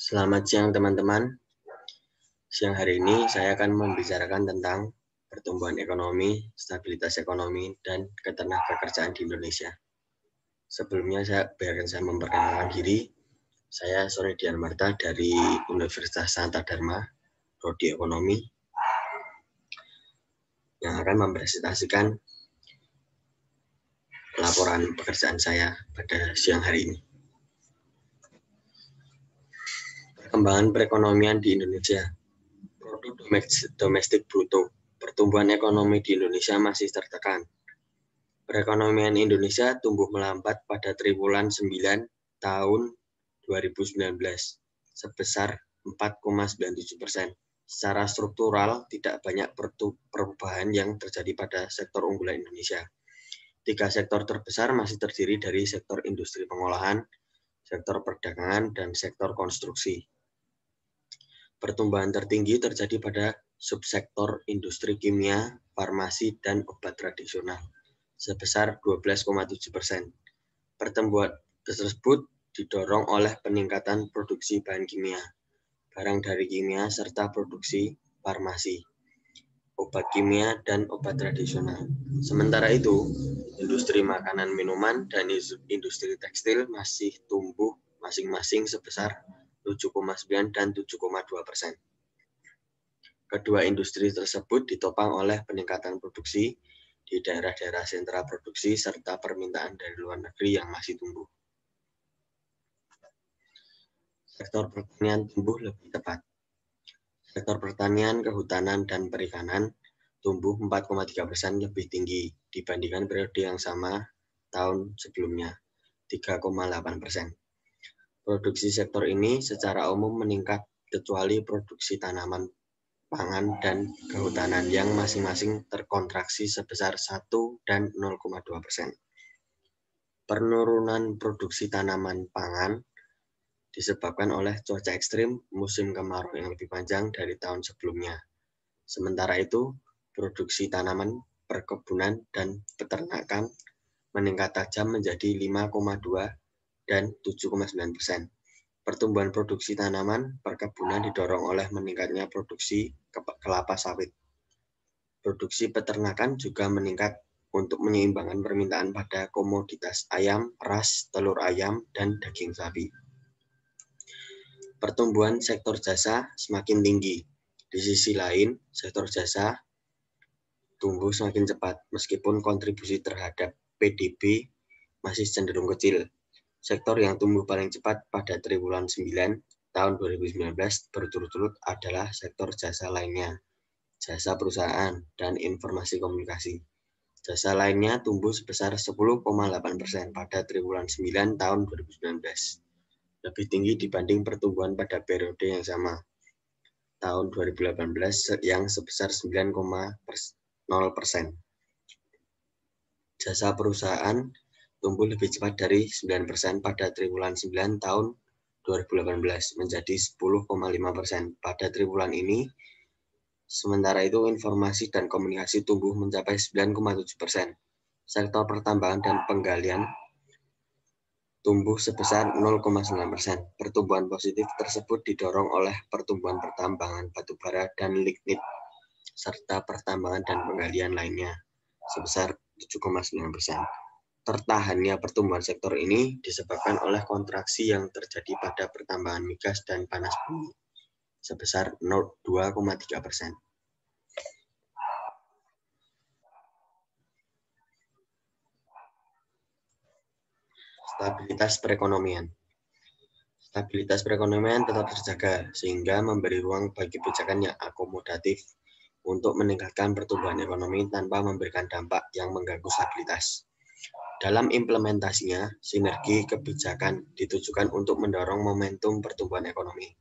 Selamat siang teman-teman. Siang hari ini saya akan membicarakan tentang pertumbuhan ekonomi, stabilitas ekonomi, dan ketenagakerjaan di Indonesia. Sebelumnya biarkan saya memperkenalkan diri. Saya Sony Dian Marta dari Universitas Santa Dharma, Prodi Ekonomi, yang akan mempresentasikan laporan pekerjaan saya pada siang hari ini. Perkembangan perekonomian di Indonesia. Produk domestik bruto. Pertumbuhan ekonomi di Indonesia masih tertekan. Perekonomian Indonesia tumbuh melambat pada triwulan 9 tahun 2019 sebesar 4,97%. Secara struktural tidak banyak perubahan yang terjadi pada sektor unggulan Indonesia. 3 sektor terbesar masih terdiri dari sektor industri pengolahan, sektor perdagangan, dan sektor konstruksi. Pertumbuhan tertinggi terjadi pada subsektor industri kimia, farmasi, dan obat tradisional sebesar 12,7%. Pertumbuhan tersebut didorong oleh peningkatan produksi bahan kimia, barang dari kimia, serta produksi farmasi, obat kimia, dan obat tradisional. Sementara itu, industri makanan minuman dan industri tekstil masih tumbuh masing-masing sebesar 7,9 dan 7,2%. Kedua industri tersebut ditopang oleh peningkatan produksi di daerah-daerah sentra produksi serta permintaan dari luar negeri yang masih tumbuh. Sektor pertanian tumbuh lebih tepat. Sektor pertanian, kehutanan, dan perikanan tumbuh 4,3% lebih tinggi dibandingkan periode yang sama tahun sebelumnya, 3,8%. Produksi sektor ini secara umum meningkat kecuali produksi tanaman pangan dan kehutanan yang masing-masing terkontraksi sebesar 1 dan 0,2%. Penurunan produksi tanaman pangan disebabkan oleh cuaca ekstrim musim kemarau yang lebih panjang dari tahun sebelumnya. Sementara itu, produksi tanaman, perkebunan, dan peternakan meningkat tajam menjadi 5,2 dan 7,9%. Pertumbuhan produksi tanaman perkebunan didorong oleh meningkatnya produksi kelapa sawit. Produksi peternakan juga meningkat untuk menyeimbangkan permintaan pada komoditas ayam, ras, telur ayam, dan daging sapi. Pertumbuhan sektor jasa semakin tinggi. Di sisi lain, sektor jasa tumbuh semakin cepat meskipun kontribusi terhadap PDB masih cenderung kecil. Sektor yang tumbuh paling cepat pada triwulan 9 tahun 2019 berturut-turut adalah sektor jasa lainnya, jasa perusahaan, dan informasi komunikasi. Jasa lainnya tumbuh sebesar 10,8% pada triwulan 9 tahun 2019, lebih tinggi dibanding pertumbuhan pada periode yang sama, tahun 2018 yang sebesar 9,0%. Jasa perusahaan tumbuh lebih cepat dari 9% pada triwulan 9 tahun 2018 menjadi 10,5% pada triwulan ini. Sementara itu informasi dan komunikasi tumbuh mencapai 9,7%. Sektor pertambangan dan penggalian tumbuh sebesar 0,9%. Pertumbuhan positif tersebut didorong oleh pertumbuhan pertambangan batubara dan lignit serta pertambangan dan penggalian lainnya sebesar 7,9%. Tertahannya pertumbuhan sektor ini disebabkan oleh kontraksi yang terjadi pada pertambangan migas dan panas bumi sebesar 2,3%. Stabilitas perekonomian. Stabilitas perekonomian tetap terjaga sehingga memberi ruang bagi kebijakan yang akomodatif untuk meningkatkan pertumbuhan ekonomi tanpa memberikan dampak yang mengganggu stabilitas. Dalam implementasinya, sinergi kebijakan ditujukan untuk mendorong momentum pertumbuhan ekonomi,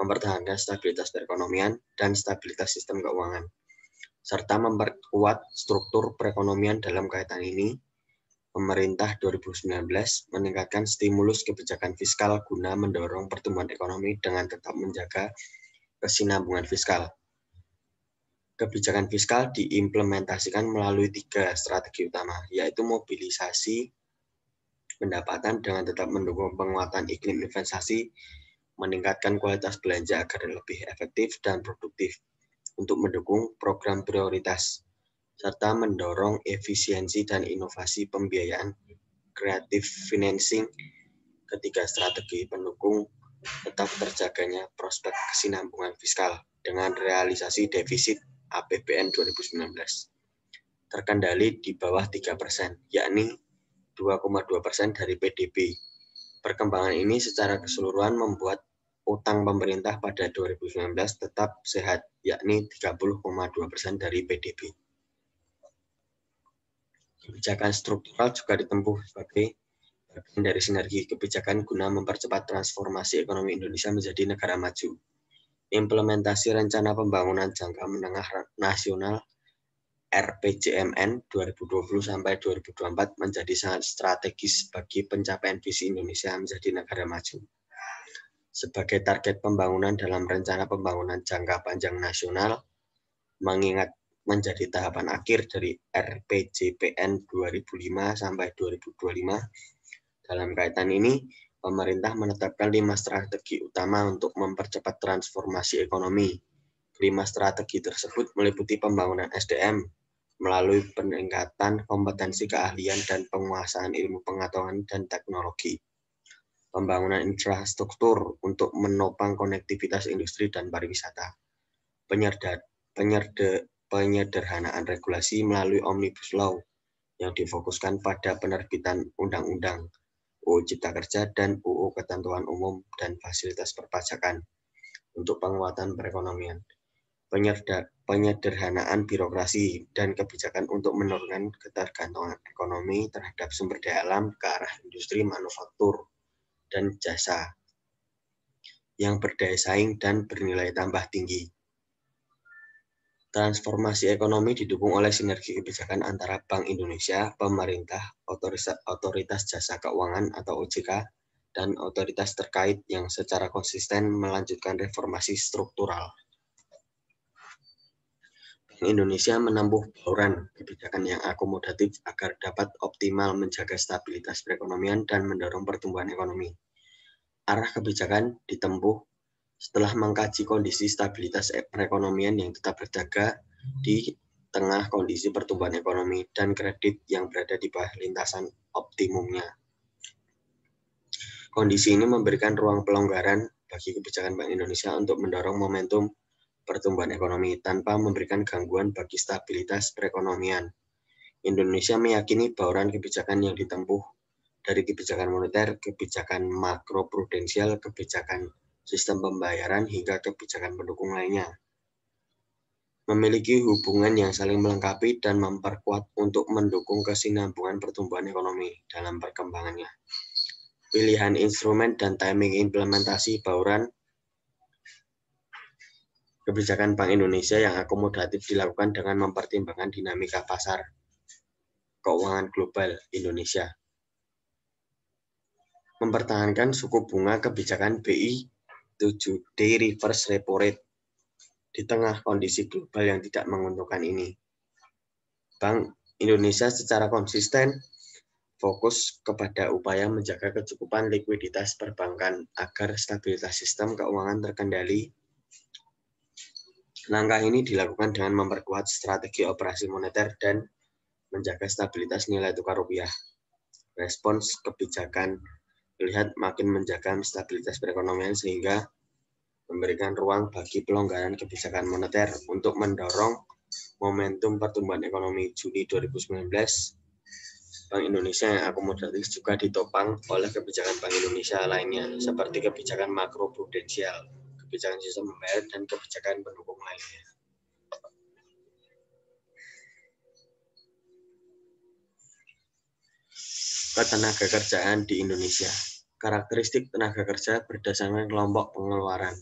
mempertahankan stabilitas perekonomian dan stabilitas sistem keuangan, serta memperkuat struktur perekonomian. Dalam kaitan ini, pemerintah 2019 meningkatkan stimulus kebijakan fiskal guna mendorong pertumbuhan ekonomi dengan tetap menjaga kesinambungan fiskal. Kebijakan fiskal diimplementasikan melalui 3 strategi utama, yaitu mobilisasi pendapatan dengan tetap mendukung penguatan iklim investasi, meningkatkan kualitas belanja agar lebih efektif dan produktif untuk mendukung program prioritas, serta mendorong efisiensi dan inovasi pembiayaan creative financing. Ketiga strategi pendukung tetap terjaganya prospek kesinambungan fiskal dengan realisasi defisit APBN 2019 terkendali di bawah 3%, yakni 2,2% dari PDB. Perkembangan ini secara keseluruhan membuat utang pemerintah pada 2019 tetap sehat, yakni 30,2% dari PDB. Kebijakan struktural juga ditempuh sebagai bagian dari sinergi kebijakan guna mempercepat transformasi ekonomi Indonesia menjadi negara maju. Implementasi Rencana Pembangunan Jangka Menengah Nasional RPJMN 2020-2024 menjadi sangat strategis bagi pencapaian visi Indonesia menjadi negara maju. Sebagai target pembangunan dalam Rencana Pembangunan Jangka Panjang Nasional, mengingat menjadi tahapan akhir dari RPJPN 2005-2025, dalam kaitan ini, pemerintah menetapkan 5 strategi utama untuk mempercepat transformasi ekonomi. 5 strategi tersebut meliputi pembangunan SDM, melalui peningkatan kompetensi keahlian dan penguasaan ilmu pengetahuan dan teknologi. Pembangunan infrastruktur untuk menopang konektivitas industri dan pariwisata. Penyederhanaan regulasi melalui Omnibus Law yang difokuskan pada penerbitan undang-undang, UU Cipta Kerja dan UU Ketentuan Umum dan Fasilitas Perpajakan untuk penguatan perekonomian. Penyederhanaan birokrasi dan kebijakan untuk menurunkan ketergantungan ekonomi terhadap sumber daya alam ke arah industri manufaktur dan jasa yang berdaya saing dan bernilai tambah tinggi. Transformasi ekonomi didukung oleh sinergi kebijakan antara Bank Indonesia, pemerintah, otoritas jasa keuangan atau OJK, dan otoritas terkait yang secara konsisten melanjutkan reformasi struktural. Indonesia menempuh bauran kebijakan yang akomodatif agar dapat optimal menjaga stabilitas perekonomian dan mendorong pertumbuhan ekonomi. Arah kebijakan ditempuh setelah mengkaji kondisi stabilitas perekonomian yang tetap terjaga di tengah kondisi pertumbuhan ekonomi dan kredit yang berada di bawah lintasan optimumnya. Kondisi ini memberikan ruang pelonggaran bagi kebijakan Bank Indonesia untuk mendorong momentum pertumbuhan ekonomi tanpa memberikan gangguan bagi stabilitas perekonomian. Indonesia meyakini bauran kebijakan yang ditempuh dari kebijakan moneter, kebijakan makroprudensial, kebijakan sistem pembayaran, hingga kebijakan pendukung lainnya memiliki hubungan yang saling melengkapi dan memperkuat untuk mendukung kesinambungan pertumbuhan ekonomi dalam perkembangannya. Pilihan instrumen dan timing implementasi bauran kebijakan Bank Indonesia yang akomodatif dilakukan dengan mempertimbangkan dinamika pasar keuangan global Indonesia. Mempertahankan suku bunga kebijakan BI 7-day reverse repo rate di tengah kondisi global yang tidak menguntungkan ini. Bank Indonesia secara konsisten fokus kepada upaya menjaga kecukupan likuiditas perbankan agar stabilitas sistem keuangan terkendali. Langkah ini dilakukan dengan memperkuat strategi operasi moneter dan menjaga stabilitas nilai tukar rupiah. Respons kebijakan terlihat makin menjaga stabilitas perekonomian sehingga memberikan ruang bagi pelonggaran kebijakan moneter untuk mendorong momentum pertumbuhan ekonomi. Juni 2019, Bank Indonesia yang akomodatif juga ditopang oleh kebijakan Bank Indonesia lainnya seperti kebijakan makroprudensial, kebijakan sistem pembayaran, dan kebijakan pendukung lainnya. Ketenaga kerjaan di Indonesia. Karakteristik tenaga kerja berdasarkan kelompok pengeluaran.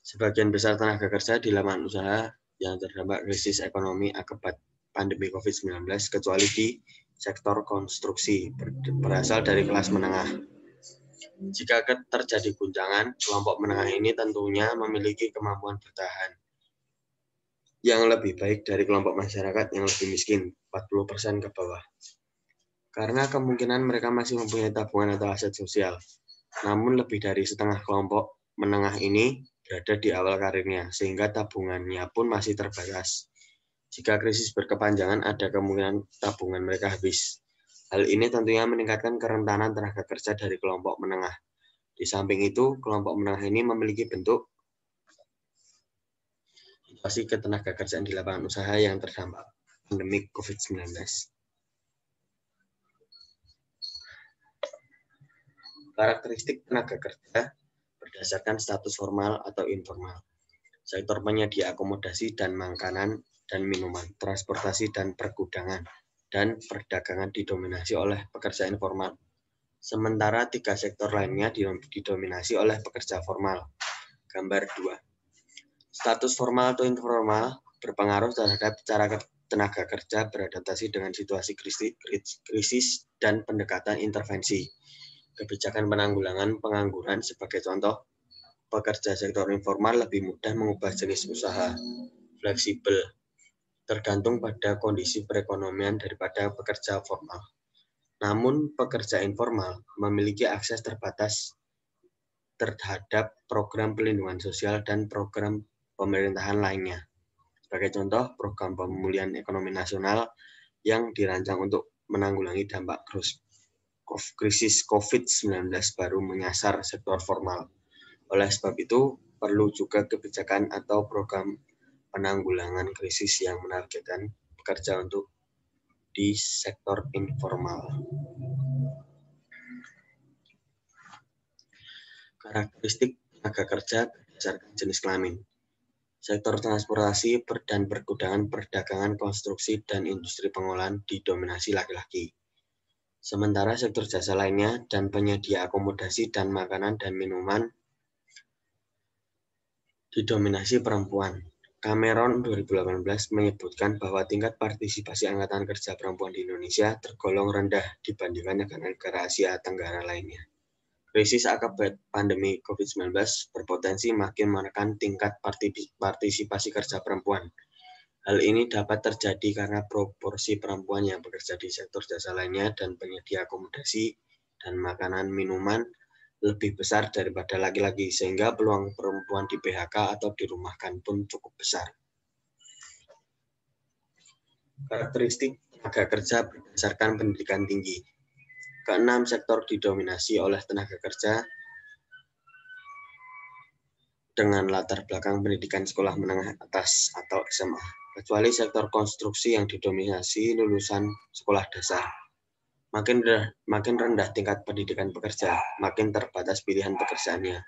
Sebagian besar tenaga kerja di lapangan usaha yang terdampak krisis ekonomi akibat pandemi COVID-19, kecuali di sektor konstruksi, berasal dari kelas menengah. Jika terjadi guncangan, kelompok menengah ini tentunya memiliki kemampuan bertahan yang lebih baik dari kelompok masyarakat yang lebih miskin, 40% ke bawah. Karena kemungkinan mereka masih mempunyai tabungan atau aset sosial. Namun lebih dari setengah kelompok menengah ini berada di awal karirnya, sehingga tabungannya pun masih terbatas. Jika krisis berkepanjangan, ada kemungkinan tabungan mereka habis. Hal ini tentunya meningkatkan kerentanan tenaga kerja dari kelompok menengah. Di samping itu, kelompok menengah ini memiliki bentuk situasi ketenaga kerjaan di lapangan usaha yang terdampak pandemi COVID-19. Karakteristik tenaga kerja berdasarkan status formal atau informal. Sektor penyedia akomodasi dan makanan dan minuman, transportasi dan pergudangan, dan perdagangan didominasi oleh pekerja informal. Sementara 3 sektor lainnya didominasi oleh pekerja formal. Gambar 2. Status formal atau informal berpengaruh terhadap cara tenaga kerja beradaptasi dengan situasi krisis dan pendekatan intervensi. Kebijakan penanggulangan pengangguran sebagai contoh, pekerja sektor informal lebih mudah mengubah jenis usaha, fleksibel, tergantung pada kondisi perekonomian daripada pekerja formal. Namun, pekerja informal memiliki akses terbatas terhadap program pelindungan sosial dan program pemerintahan lainnya. Sebagai contoh, program pemulihan ekonomi nasional yang dirancang untuk menanggulangi dampak krisis COVID-19 baru menyasar sektor formal. Oleh sebab itu, perlu juga kebijakan atau program penanggulangan krisis yang menargetkan pekerja untuk di sektor informal. Karakteristik tenaga kerja berdasarkan jenis kelamin. Sektor transportasi dan pergudangan, perdagangan, konstruksi, dan industri pengolahan didominasi laki-laki. Sementara sektor jasa lainnya dan penyedia akomodasi dan makanan dan minuman didominasi perempuan. Cameron 2018 menyebutkan bahwa tingkat partisipasi angkatan kerja perempuan di Indonesia tergolong rendah dibandingkan negara-negara Asia Tenggara lainnya. Krisis akibat pandemi COVID-19 berpotensi makin menekan tingkat partisipasi kerja perempuan. Hal ini dapat terjadi karena proporsi perempuan yang bekerja di sektor jasa lainnya dan penyedia akomodasi dan makanan minuman lebih besar daripada laki-laki, sehingga peluang perempuan di PHK atau dirumahkan pun cukup besar. Karakteristik tenaga kerja berdasarkan pendidikan tinggi. Keenam sektor didominasi oleh tenaga kerja dengan latar belakang pendidikan sekolah menengah atas atau SMA, kecuali sektor konstruksi yang didominasi lulusan sekolah dasar. Makin rendah tingkat pendidikan pekerja, makin terbatas pilihan pekerjaannya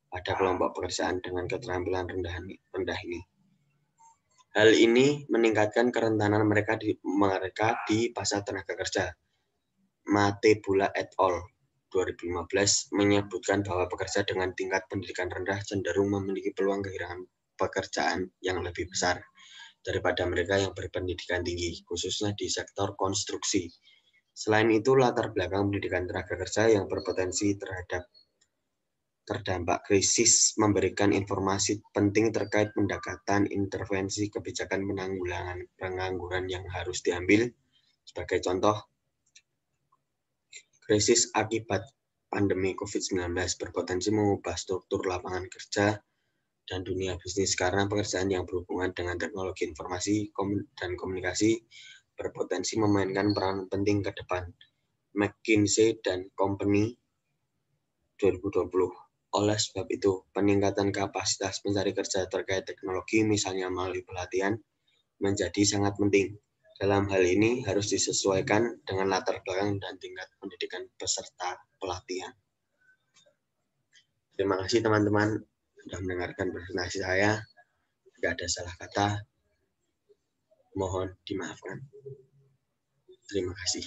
pada kelompok pekerjaan dengan keterampilan rendah ini. Hal ini meningkatkan kerentanan mereka di pasar tenaga kerja. Matebula et al. 2015 menyebutkan bahwa pekerja dengan tingkat pendidikan rendah cenderung memiliki peluang kehilangan pekerjaan yang lebih besar daripada mereka yang berpendidikan tinggi, khususnya di sektor konstruksi. Selain itu, latar belakang pendidikan tenaga kerja yang berpotensi terdampak krisis memberikan informasi penting terkait pendekatan intervensi kebijakan penanggulangan pengangguran yang harus diambil. Sebagai contoh, krisis akibat pandemi COVID-19 berpotensi mengubah struktur lapangan kerja dan dunia bisnis karena pekerjaan yang berhubungan dengan teknologi informasi dan komunikasi berpotensi memainkan peran penting ke depan. McKinsey dan Company 2020. Oleh sebab itu, peningkatan kapasitas pencari kerja terkait teknologi, misalnya melalui pelatihan, menjadi sangat penting. Dalam hal ini harus disesuaikan dengan latar belakang dan tingkat pendidikan peserta pelatihan. Terima kasih teman-teman sudah mendengarkan presentasi saya. Jika ada salah kata, mohon dimaafkan. Terima kasih.